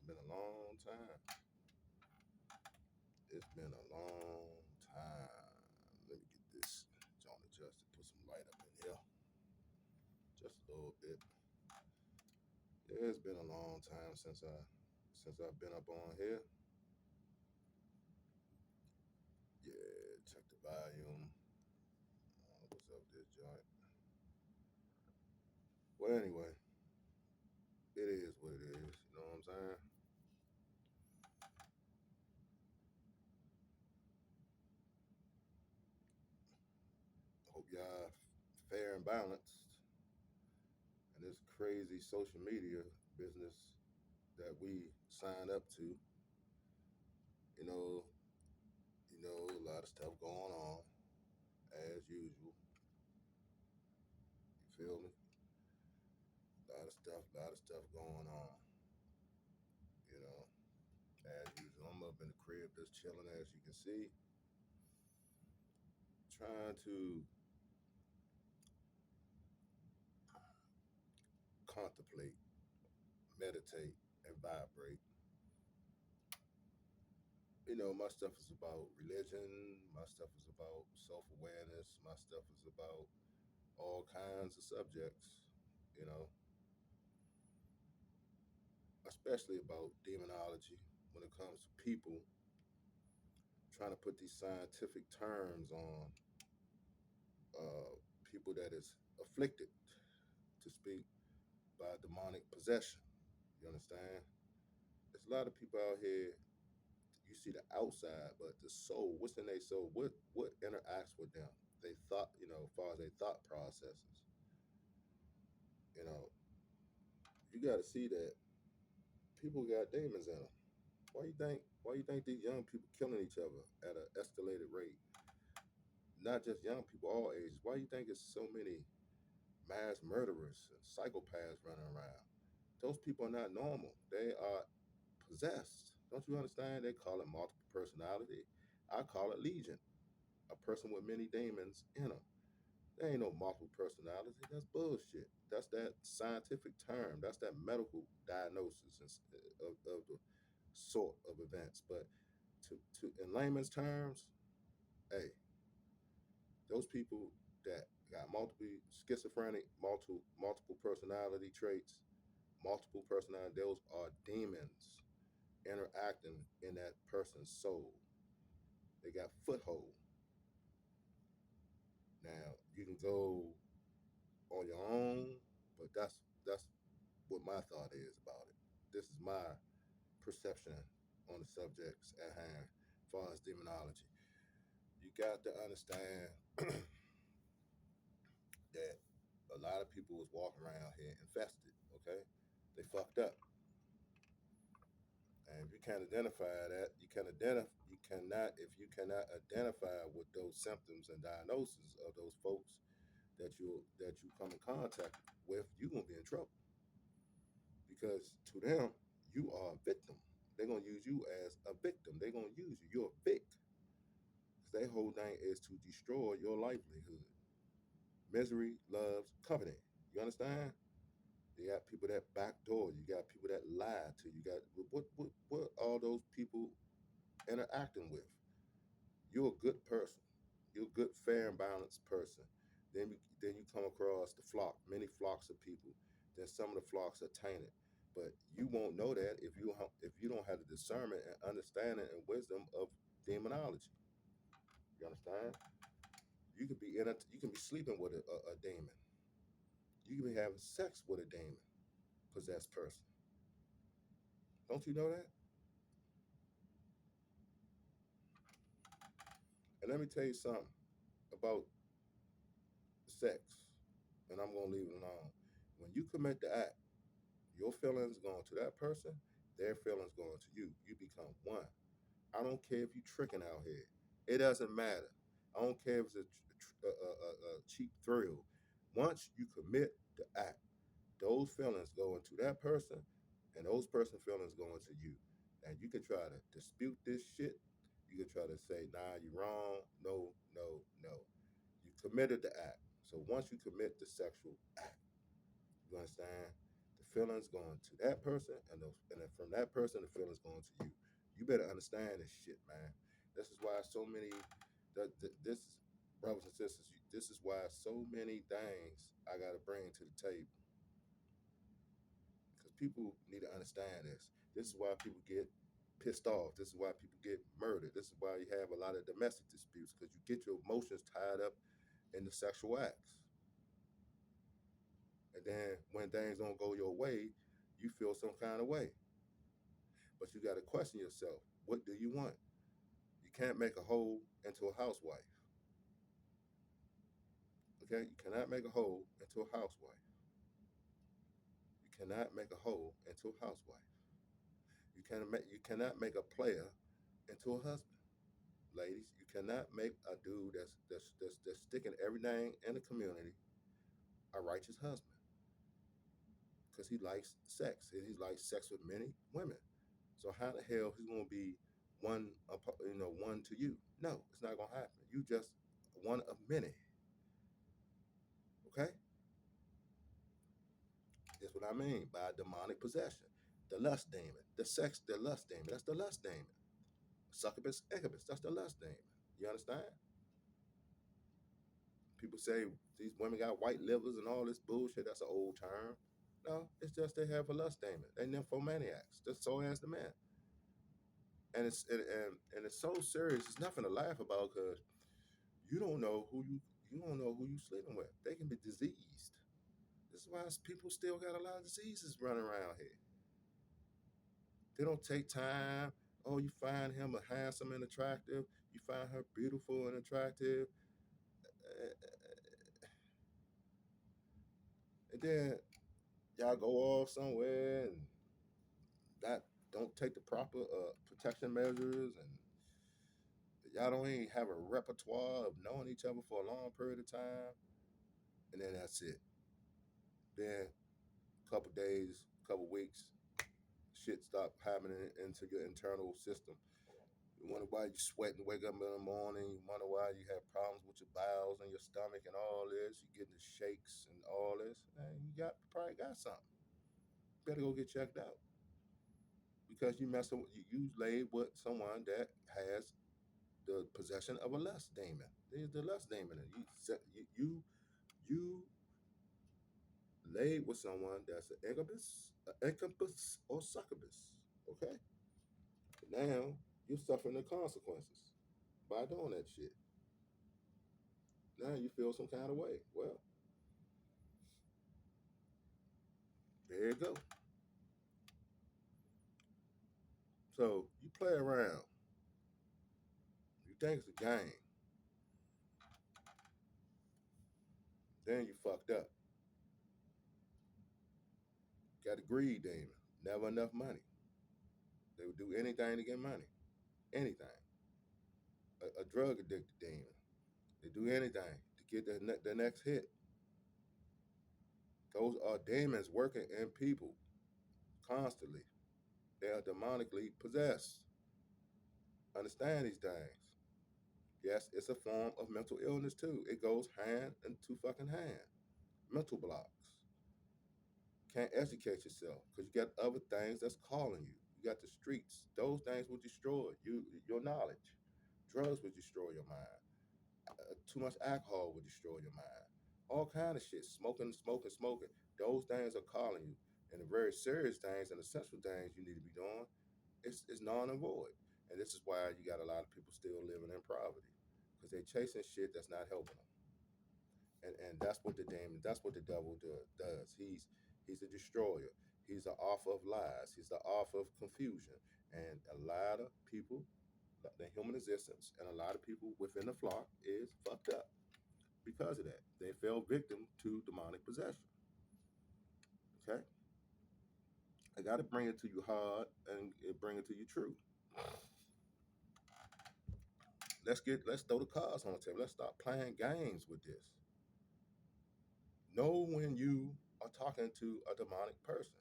been a long time. It's been a long time. Let me get this joint adjusted. Put some light up in here, just a little bit. Yeah, it's been a long time since I've been up on here. Yeah, check the volume. What's up this joint? Well, anyway, it is what it is. You know what I'm saying? Hope y'all fair and balanced in this crazy social media business that we sign up to. You know, a lot of stuff going on as usual. You feel me? A lot of stuff going on. You know, as usual. I'm up in the crib just chilling, as you can see, trying to contemplate, meditate, and vibrate. My stuff is about religion. My stuff is about self awareness. My stuff is about all kinds of subjects. You know, especially about demonology when it comes to people trying to put these scientific terms on people that is afflicted, to speak, by demonic possession. You understand? There's a lot of people out here. You see the outside, but the soul. What's in their soul? What interacts with them? They thought, as far as their thought processes. You know, you got to see that people got demons in them. Why you think? Why you think these young people killing each other at an escalated rate? Not just young people, all ages. Why you think it's so many mass murderers and psychopaths running around? Those people are not normal. They are possessed. Don't you understand? They call it multiple personality. I call it legion. A person with many demons in them. There ain't no multiple personality. That's bullshit. That's that scientific term. That's that medical diagnosis of the sort of events. But to in layman's terms, hey, those people that got multiple schizophrenic, multiple personality traits, multiple personality, those are demons interacting in that person's soul. They got foothold. Now you can go on your own, but that's what my thought is about it. This is my perception on the subjects at hand, as far as demonology. You got to understand that a lot of people was walking around here infested. Okay, they fucked up, and if you can't identify that, you cannot if you cannot identify with those symptoms and diagnoses of those folks that you come in contact with, you're gonna be in trouble because to them you are a victim. They're gonna use you as a victim. They're gonna use you. You're a vic. Because their whole thing is to destroy your livelihood. Misery loves company. You understand? You got people that backdoor. You got people that lie to you. You got what all those people interacting with. You're a good person. You're a good, fair, and balanced person. Then you come across the flock, many flocks of people. Then some of the flocks are tainted, but you won't know that if you don't have the discernment and understanding and wisdom of demonology. You understand? You can be sleeping with a demon. You can be having sex with a demon possessed person. Don't you know that? And let me tell you something about sex, and I'm gonna leave it alone. When you commit the act, your feelings going to that person, their feelings going to you. You become one. I don't care if you tricking out here. It doesn't matter. I don't care if it's a cheap thrill. Once you commit the act, those feelings go into that person, and those person feelings go into you. And you can try to dispute this shit. You can try to say, nah, you're wrong. No, no, no. You committed the act. So once you commit the sexual act, you understand? The feelings going to that person, and then from that person, the feelings going to you. You better understand this shit, man. This is why so many, this is, brothers and sisters, this is why so many things I got to bring to the table. Because people need to understand this. This is why people get pissed off. This is why people get murdered. This is why you have a lot of domestic disputes, because you get your emotions tied up in the sexual acts. And then when things don't go your way, you feel some kind of way. But you got to question yourself. What do you want? You can't make a hoe into a housewife. Okay? You cannot make a hoe into a housewife. You cannot make a hoe into a housewife. You cannot make a player into a husband. Ladies, you cannot make a dude that's sticking everything in the community a righteous husband, because he likes sex and he likes sex with many women. So how the hell he's gonna be one, one to you? No, it's not gonna happen. You just one of many. Okay, that's what I mean by demonic possession. The lust demon, the lust demon. That's the lust demon. Succubus, incubus. That's the lust demon. You understand? People say these women got white livers and all this bullshit. That's an old term. No, it's just they have a lust demon. They nymphomaniacs. Just so as the man. And it's so serious. It's nothing to laugh about, because you don't know who you don't know who you sleeping with. They can be diseased. This is why people still got a lot of diseases running around here. They don't take time. Oh, you find him a handsome and attractive. You find her beautiful and attractive. And then y'all go off somewhere and not don't take the proper protection measures, and y'all don't even have a repertoire of knowing each other for a long period of time, and then that's it. Then a couple days, couple weeks, shit stop happening into your internal system. You wonder why you sweating, wake up in the morning. You wonder why you have problems with your bowels and your stomach and all this. You getting the shakes and all this. Man, probably got something. Better go get checked out, because you laid with someone that has the possession of a lust demon. There's the lust demon, and you laid with someone that's an incubus or succubus. Okay, now you're suffering the consequences by doing that shit. Now you feel some kind of way. Well, there you go. So you play around. You think it's a game. Then you fucked up. Got a greed demon. Never enough money. They would do anything to get money. Anything. A drug addicted demon. They do anything to get the next hit. Those are demons working in people constantly. They are demonically possessed. Understand these things. Yes, it's a form of mental illness too. It goes hand into fucking hand. Mental blocks. Can't educate yourself because you got other things that's calling you. You got the streets. Those things will destroy your knowledge. Drugs will destroy your mind. Too much alcohol will destroy your mind. All kind of shit. Smoking, smoking, smoking. Those things are calling you. And the very serious things and essential things you need to be doing, it's non and void. And this is why you got a lot of people still living in poverty, because they're chasing shit that's not helping them. And that's what the devil does. He's a destroyer. He's the author of lies. He's the author of confusion. And a lot of people, the human existence, and a lot of people within the flock is fucked up because of that. They fell victim to demonic possession. Okay, I got to bring it to you hard and bring it to you true. Let's throw the cards on the table. Let's stop playing games with this. Know when you are talking to a demonic person.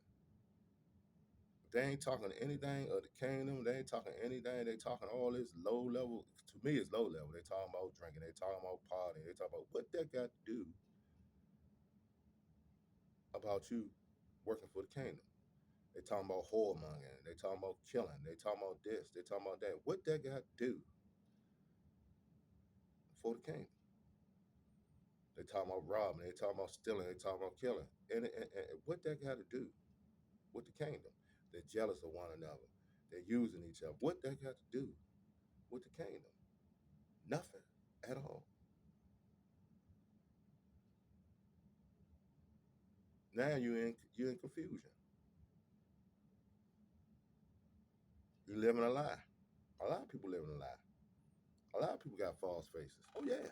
They ain't talking anything of the kingdom. They ain't talking anything. They talking all this low level. To me, it's low level. They talking about drinking. They talking about partying. They talking about what that got to do about you working for the kingdom. They talking about whoremongering. They talking about killing. They talking about this. They talking about that. What that got to do for the kingdom? They talking about robbing. They talking about stealing. They talking about killing. And what that got to do with the kingdom? They're jealous of one another. They're using each other. What that got to do with the kingdom? Nothing at all. Now you're in confusion. You're living a lie. A lot of people living a lie. A lot of people got false faces. Oh yeah,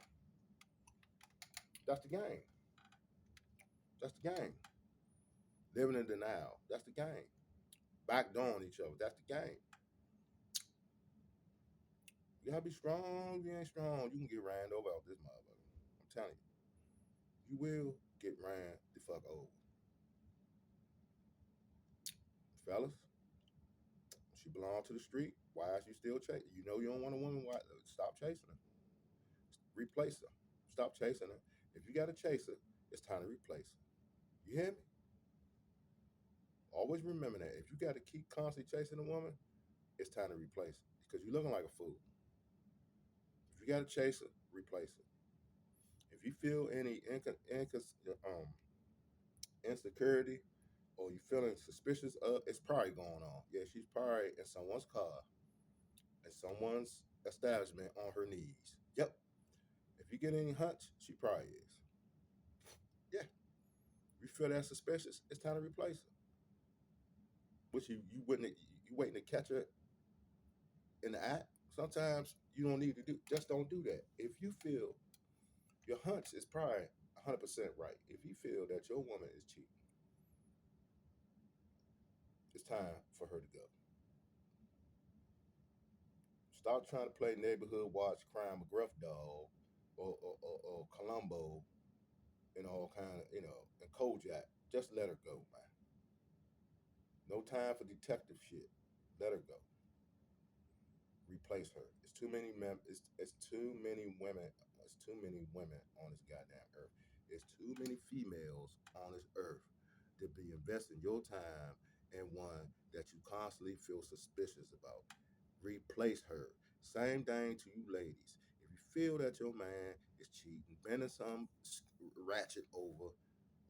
that's the game. That's the game. Living in denial. That's the game. Backdooring each other. That's the game. You gotta be strong. If you ain't strong, you can get ran over out this motherfucker. I'm telling you, you will get ran the fuck over, fellas. She belong to the street. Why is you still chasing? You know you don't want a woman. Why? Stop chasing her. Replace her. Stop chasing her. If you got to chase her, it's time to replace her. You hear me? Always remember that. If you got to keep constantly chasing a woman, it's time to replace her because you're looking like a fool. If you got to chase her, replace her. If you feel any insecurity or you feeling suspicious of, it's probably going on. Yeah, she's probably in someone's car, in someone's establishment on her knees. Yep. If you get any hunch, she probably is. Yeah. If you feel that suspicious, it's time to replace her. Which you wouldn't you waiting to catch her in the act. Sometimes you don't need to do just don't do that. If you feel your hunch is probably 100% right. If you feel that your woman is cheating, it's time for her to go. Stop trying to play neighborhood watch crime McGruff dog or Columbo and all kind of and Kojak. Just let her go, man. No time for detective shit. Let her go. Replace her. It's too many men. It's too many women. It's too many women on this goddamn earth. It's too many females on this earth to be investing your time in one that you constantly feel suspicious about. Replace her. Same thing to you ladies. If you feel that your man is cheating, bending some ratchet over,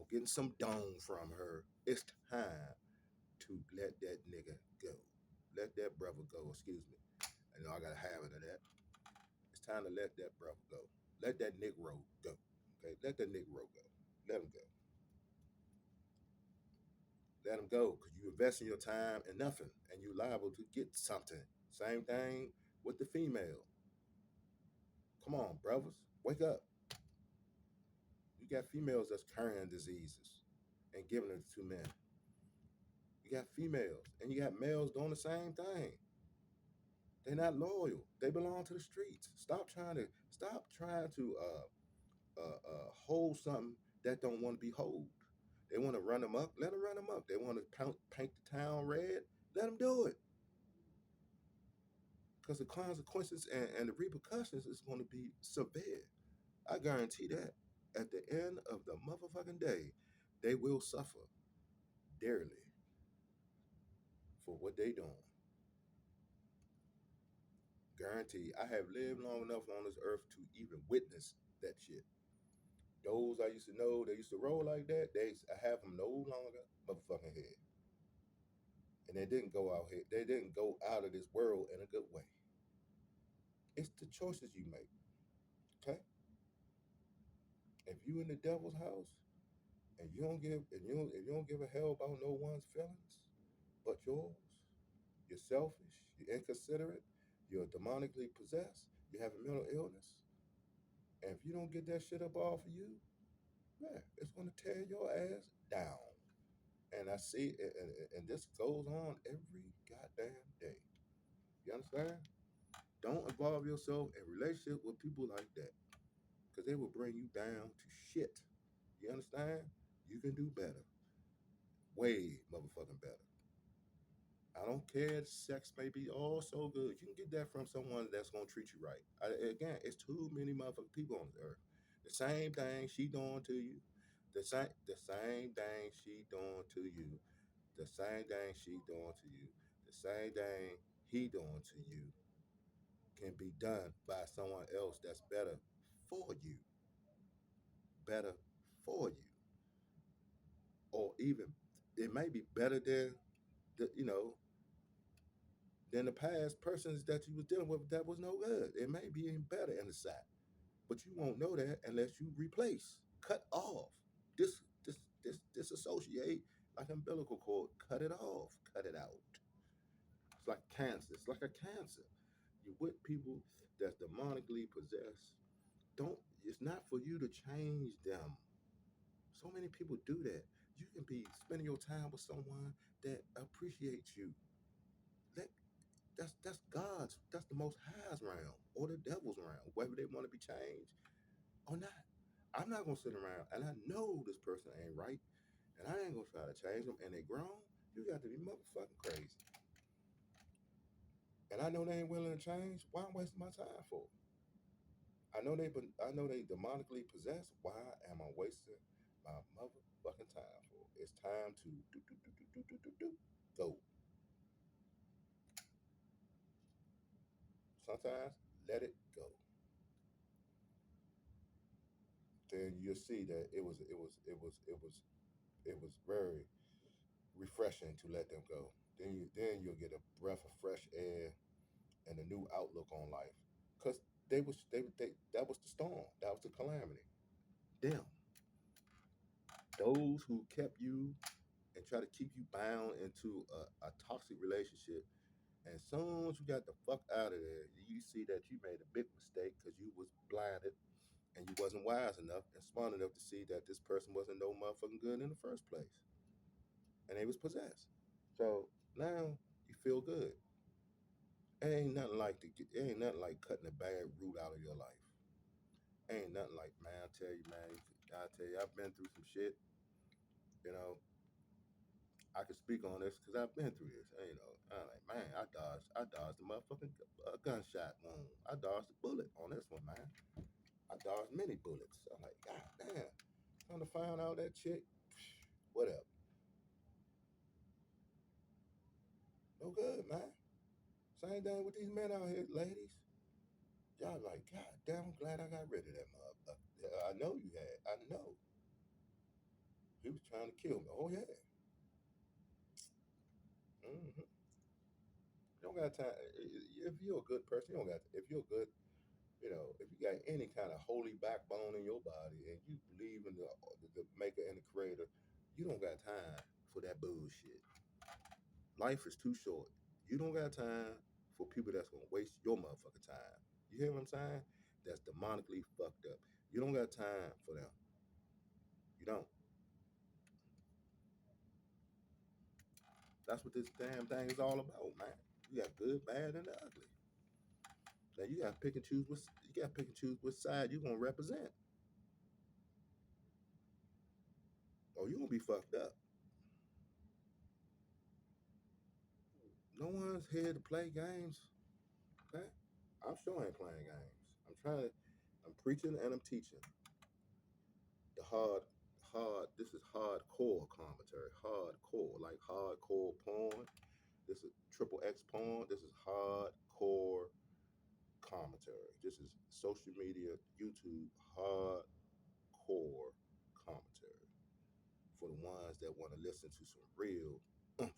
or getting some dome from her, it's time to let that nigga go. Let that brother go. Excuse me. I know I got a habit of that. It's time to let that brother go. Let that Negro go. Okay, let that Negro go. Let him go. Let him go because you invest in your time and nothing, and you liable to get something. Same thing with the female. Come on, brothers, wake up. You got females that's carrying diseases and giving it to men. You got females and you got males doing the same thing. They're not loyal. They belong to the streets. Stop trying to hold something that don't want to be hold. They want to run them up. Let them run them up. They want to paint the town red. Let them do it. Because the consequences and the repercussions is going to be severe. I guarantee that. At the end of the motherfucking day, they will suffer dearly for what they doing. Guarantee. I have lived long enough on this earth to even witness that shit. Those I used to know, they used to roll like that. I have them no longer motherfucking here. And they didn't go out here. They didn't go out of this world in a good way. It's the choices you make. Okay. If you in the devil's house and you don't give and you if you don't give a hell about no one's feelings but yours, you're selfish, you're inconsiderate, you're demonically possessed, you have a mental illness, and if you don't get that shit up off of you, yeah, it's gonna tear your ass down. And I see, and this goes on every goddamn day. You understand? Don't involve yourself in relationship with people like that, because they will bring you down to shit. You understand? You can do better, way motherfucking better. I don't care. Sex may be all so good. You can get that from someone that's gonna treat you right. Again, it's too many motherfucking people on the earth. The same thing she doing to you. The same thing she doing to you, the same thing she doing to you, the same thing he doing to you can be done by someone else that's for you, better for you, or even it may be better than the than the past persons that you was dealing with that was no good. It may be even better in the side, but you won't know that unless you replace, cut off, disassociate like umbilical cord, cut it off, cut it out. It's like cancer. It's like a cancer. You with people that's demonically possessed. Don't. It's not for you to change them. So many people do that. You can be spending your time with someone that appreciates you. Let that's God's. That's the Most High's realm or the devil's realm, whether they want to be changed or not. I'm not gonna sit around and I know this person ain't right, and I ain't gonna try to change them. And they grown. You got to be motherfucking crazy. And I know they ain't willing to change. Why am I wasting my time for? I know they demonically possessed. Why am I wasting my motherfucking time for? It's time to do go. Sometimes let it go. Then you'll see that it was very refreshing to let them go. Then you'll get a breath of fresh air and a new outlook on life. Cause they that was the storm. That was the calamity. Them. Those who kept you and try to keep you bound into a toxic relationship. And as soon as you got the fuck out of there, you see that you made a big mistake because you was blinded and you wasn't wise enough and smart enough to see that this person wasn't no motherfucking good in the first place. And they was possessed. So now you feel good. It ain't nothing like cutting a bad root out of your life. Ain't nothing like, man, I've been through some shit. You know, I can speak on this because I've been through this. And, I'm like, man, I dodged the motherfucking gunshot wound. I dodged a bullet on this one, man. I dodged many bullets. I'm like, God damn. Trying to find out that chick, whatever. No good, man. Same thing with these men out here, ladies. Y'all like, God damn, I'm glad I got rid of that motherfucker. Yeah, I know you had. I know. He was trying to kill me. Oh, yeah. You don't got time. If you're a good person, you don't got. If you're good, if you got any kind of holy backbone in your body and you believe in the maker and the creator, you don't got time for that bullshit. Life is too short. You don't got time for people that's gonna waste your motherfucking time. You hear what I'm saying? That's demonically fucked up. You don't got time for them. You don't. That's what this damn thing is all about, man. You got good, bad, and the ugly. Now you gotta pick and choose which side you gonna represent. Or you gonna be fucked up. No one's here to play games. Okay? I'm sure I ain't playing games. I'm preaching and I'm teaching. The this is hardcore commentary. Hardcore, like hardcore porn. This is triple X porn. This is hardcore commentary. This is social media, YouTube, hardcore commentary for the ones that want to listen to some real oomph.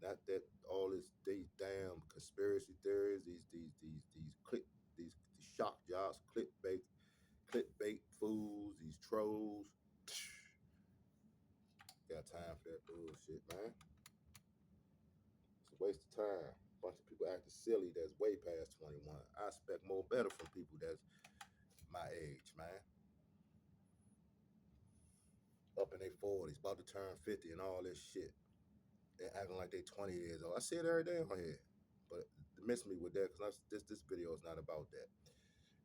Not that all these damn conspiracy theories, these shock jobs, clickbait fools, these trolls. Got time for that bullshit, man. It's a waste of time. Bunch of people acting silly that's way past 21. I expect more better from people that's my age, man. Up in their 40s, about to turn 50 and all this shit. They're acting like they 20 years old. I see it every day on here. But miss me with that because this video is not about that.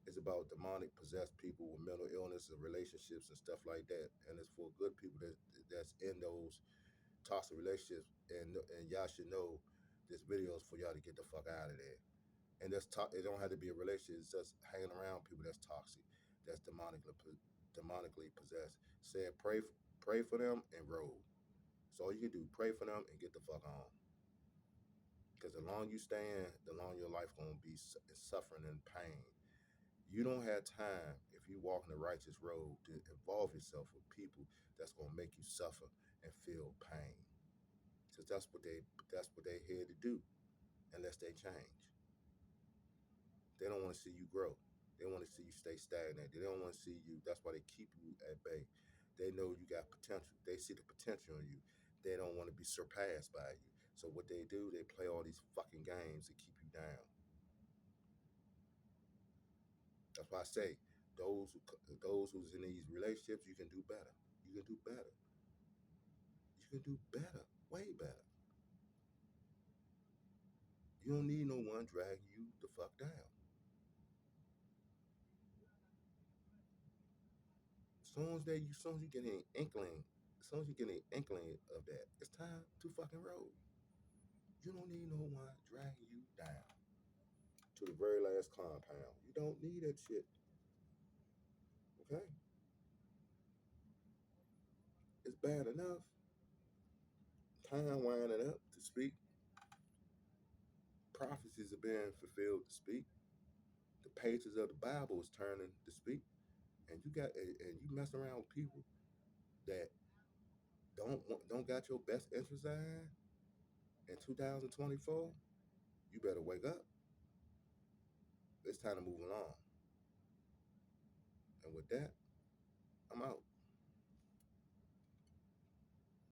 It's about demonic possessed people with mental illness and relationships and stuff like that. And it's for good people that's in those toxic relationships. And y'all should know this video is for y'all to get the fuck out of there. And it don't have to be a relationship. It's just hanging around people that's toxic, that's demonically demonically possessed. Said pray for them and roll. So all you can do, pray for them and get the fuck on. Because the longer you stay in, the longer your life gonna be suffering and pain. You don't have time if you walk in the righteous road to involve yourself with people that's gonna make you suffer and feel pain. Because that's what they here to do, unless they change. They don't want to see you grow. They want to see you stay stagnant. They don't want to see you. That's why they keep you at bay. They know you got potential. They see the potential in you. They don't want to be surpassed by you. So what they do, they play all these fucking games to keep you down. That's why I say those who's in these relationships, you can do better. You can do better. You can do better. Way better. You don't need no one dragging you the fuck down. As soon as you get an inkling, as soon as you get an inkling of that, it's time to fucking roll. You don't need no one dragging you down to the very last compound. You don't need that shit. Okay? It's bad enough. Time winding up to speak. Prophecies are being fulfilled to speak. The pages of the Bible is turning to speak. And you messing around with people that don't got your best interest at hand in 2024. You better wake up. It's time to move along. And with that, I'm out.